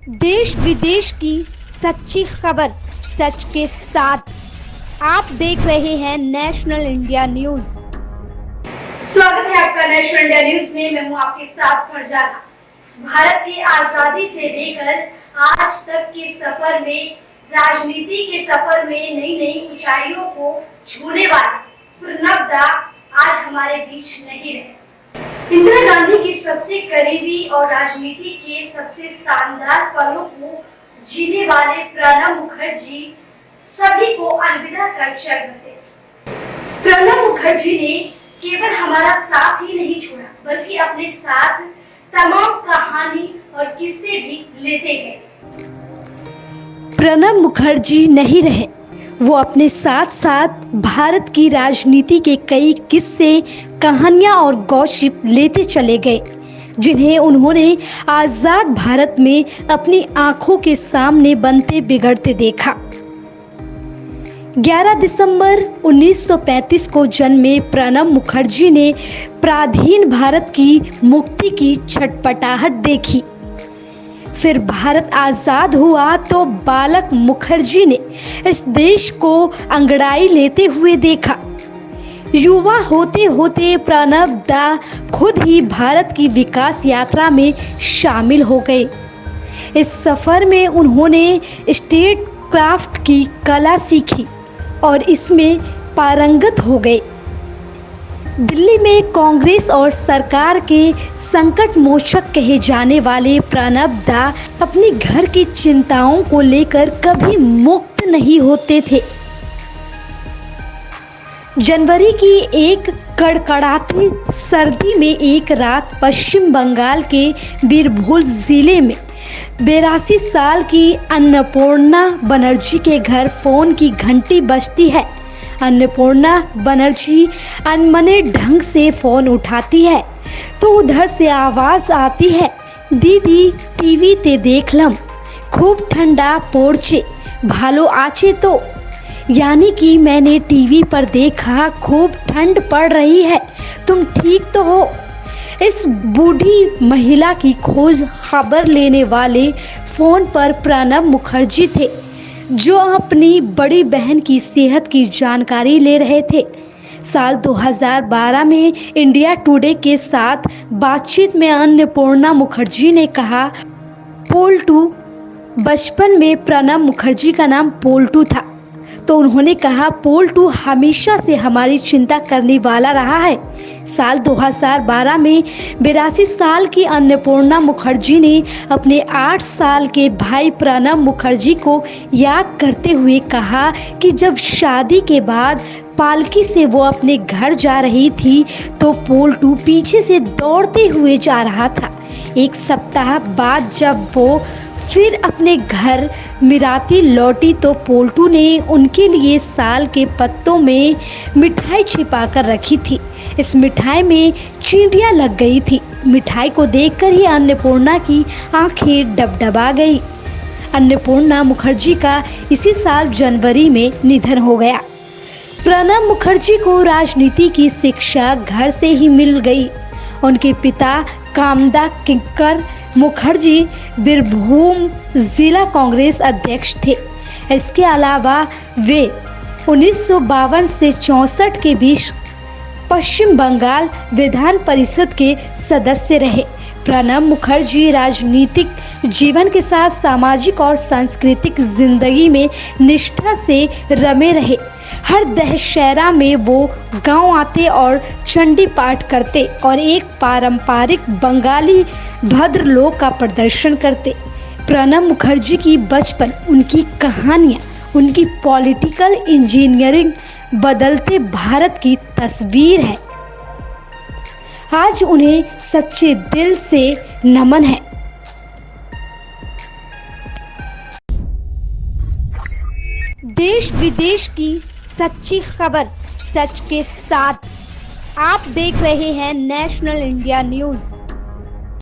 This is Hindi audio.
देश विदेश की सच्ची खबर सच के साथ। आप देख रहे हैं नेशनल इंडिया न्यूज। स्वागत है आपका नेशनल इंडिया न्यूज में। मैं हूं आपके साथ फरजाना। भारत की आजादी से लेकर आज तक के सफर में, राजनीति के सफर में नई नई ऊंचाइयों को छूने वाले प्रणब दा आज हमारे बीच नहीं रहे। इंदिरा गांधी की सबसे करीबी और राजनीति के सबसे शानदार पलों को जीने वाले प्रणब मुखर्जी सभी को अलविदा कर चल बसे। प्रणब मुखर्जी ने केवल हमारा साथ ही नहीं छोड़ा, बल्कि अपने साथ तमाम कहानी और किस्से भी लेते गए। प्रणब मुखर्जी नहीं रहे, वो अपने साथ साथ भारत की राजनीति के कई किस्से, कहानियां और गॉसिप लेते चले गए, जिन्हें उन्होंने आजाद भारत में अपनी आंखों के सामने बनते बिगड़ते देखा। 11 दिसंबर 1935 को जन्मे प्रणब मुखर्जी ने पराधीन भारत की मुक्ति की छटपटाहट देखी। फिर भारत आजाद हुआ तो बालक मुखर्जी ने इस देश को अंगड़ाई लेते हुए देखा। युवा होते होते प्रणब दा खुद ही भारत की विकास यात्रा में शामिल हो गए। इस सफर में उन्होंने स्टेट क्राफ्ट की कला सीखी और इसमें पारंगत हो गए। दिल्ली में कांग्रेस और सरकार के संकट मोचक कहे जाने वाले प्रणब दा अपने घर की चिंताओं को लेकर कभी मुक्त नहीं होते थे। जनवरी की एक कड़कड़ाती सर्दी में एक रात पश्चिम बंगाल के बीरभूम जिले में 82 साल की अन्नपूर्णा बनर्जी के घर फोन की घंटी बजती है। अन्नपूर्णा बनर्जी अनमने ढंग से फोन उठाती है तो उधर से आवाज आती है, दीदी टीवी ते देख लम, खूब ठंडा पोड़चे, भालो आचे तो। यानी कि मैंने टीवी पर देखा खूब ठंड पड़ रही है, तुम ठीक तो हो। इस बूढ़ी महिला की खोज खबर लेने वाले फोन पर प्रणब मुखर्जी थे, जो अपनी बड़ी बहन की सेहत की जानकारी ले रहे थे। साल 2012 में इंडिया टुडे के साथ बातचीत में अन्नपूर्णा मुखर्जी ने कहा, पोल्टू। बचपन में प्रणब मुखर्जी का नाम पोल्टू था, तो उन्होंने कहा, पोल्टू हमेशा से हमारी चिंता करने वाला रहा है। साल 2012 में 82 साल की अन्नपूर्णा मुखर्जी ने अपने 8 साल के भाई प्रणब मुखर्जी को याद करते हुए कहा कि जब शादी के बाद पालकी से वो अपने घर जा रही थी तो पोल्टू पीछे से दौड़ते हुए जा रहा था। एक सप्ताह बाद जब वो फिर अपने घर मिराती लौटी तो पोल्टू ने उनके लिए साल के पत्तों में मिठाई छिपा कर रखी थी। इस मिठाई में चींटियां लग गई थी। मिठाई को देखकर ही अन्नपूर्णा की आंखें डबडबा गई। अन्नपूर्णा मुखर्जी का इसी साल जनवरी में निधन हो गया। प्रणब मुखर्जी को राजनीति की शिक्षा घर से ही मिल गई। उनके पिता कामदा किंकर मुखर्जी बीरभूम जिला कांग्रेस अध्यक्ष थे। इसके अलावा वे 1952 से 64 के बीच पश्चिम बंगाल विधान परिषद के सदस्य रहे। प्रणब मुखर्जी राजनीतिक जीवन के साथ सामाजिक और सांस्कृतिक जिंदगी में निष्ठा से रमे रहे। हर दशहरा में वो गांव आते और चंडी पाठ करते और एक पारंपरिक बंगाली भद्रलोक का प्रदर्शन करते। प्रणब मुखर्जी की बचपन, उनकी कहानियाँ, उनकी पॉलिटिकल इंजीनियरिंग बदलते भारत की तस्वीर है। आज उन्हें सच्चे दिल से नमन है। देश विदेश की सच्ची खबर सच के साथ। आप देख रहे हैं नेशनल इंडिया न्यूज।